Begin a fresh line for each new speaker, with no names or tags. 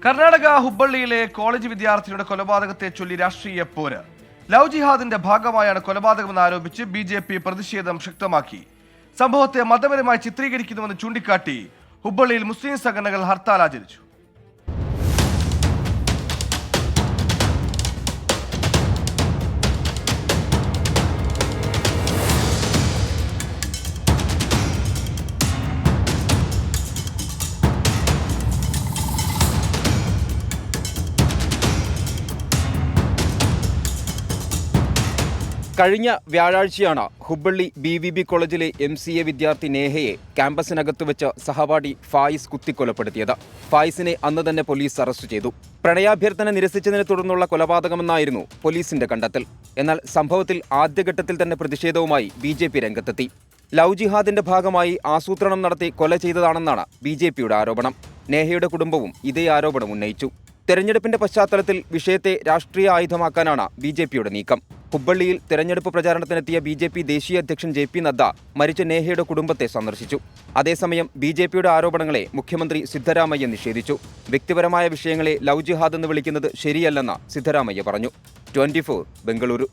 Karnataka ഹുബ്ബള്ളിയിലെ college വിദ്യാർത്ഥിയുടെ കൊലപാതകത്തെ ചൊല്ലി രാഷ്ട്രീയ പോര്. ലവ് ജിഹാദിന്റെ ഭാഗമായാണ് കൊലപാതകമെന്ന് ആരോപിച്ച് ബിജെപി പ്രതിഷേധം ശക്തമാക്കി. സംഭവത്തെ മതപരമായി ചിത്രീകരിക്കുന്നുവെന്ന് ചൂണ്ടിക്കാട്ടി ഹുബ്ബള്ളിയിൽ മുസ്ലിം സംഘടനകൾ ഹർത്താൽ ആചരിച്ചു.
കഴിഞ്ഞ വ്യാഴാഴ്ചയാണ് ഹുബ്ബള്ളി BVB കോളേജിലെ MCA വിദ്യാർത്ഥി നേഹയെ ക്യാമ്പസിനകത്ത് വെച്ച് സഹപാഠി ഫായിസ് കുത്തിക്കൊലപ്പെടുത്തിയത്. ഫായിസിനെ അന്ന് തന്നെ പോലീസ് അറസ്റ്റ് ചെയ്തു. പ്രണയാഭ്യർത്ഥന നിരസിച്ചതിനെ തുടർന്നുള്ള കൊലപാതകമെന്നായിരുന്നു പോലീസിന്റെ കണ്ടെത്തൽ. എന്നാൽ സംഭവത്തിൽ ആദ്യഘട്ടത്തിൽ തന്നെ പ്രതിഷേധവുമായി BJP രംഗത്തെത്തി. ലവ് ജിഹാദിന്റെ ഭാഗമായി ആസൂത്രണം നടത്തി കൊല ചെയ്തതാണെന്നാണ് BJPയുടെ ആരോപണം. നേഹയുടെ കുടുംബവും ഇതേ ആരോപണം ഉന്നയിച്ചു. തെരഞ്ഞെടുപ്പിന്റെ പശ്ചാത്തലത്തിൽ വിഷയത്തെ രാഷ്ട്രീയ ആയുധമാക്കാനാണ് BJPയുടെ നീക്കം. ഹുബ്ബള്ളിയിൽ തെരഞ്ഞെടുപ്പ് പ്രചാരണത്തിനെത്തിയ BJP ദേശീയ അധ്യക്ഷൻ JP നദ്ദ മരിച്ച നേഹയുടെ കുടുംബത്തെ സന്ദർശിച്ചു. അതേസമയം BJPയുടെ ആരോപണങ്ങളെ മുഖ്യമന്ത്രി സിദ്ധരാമയ്യ നിഷേധിച്ചു. വ്യക്തിപരമായ വിഷയങ്ങളെ ലവ് ജിഹാദ് എന്ന് വിളിക്കുന്നത് ശരിയല്ലെന്ന് സിദ്ധരാമയ്യ പറഞ്ഞു. 24 ബംഗളൂരു.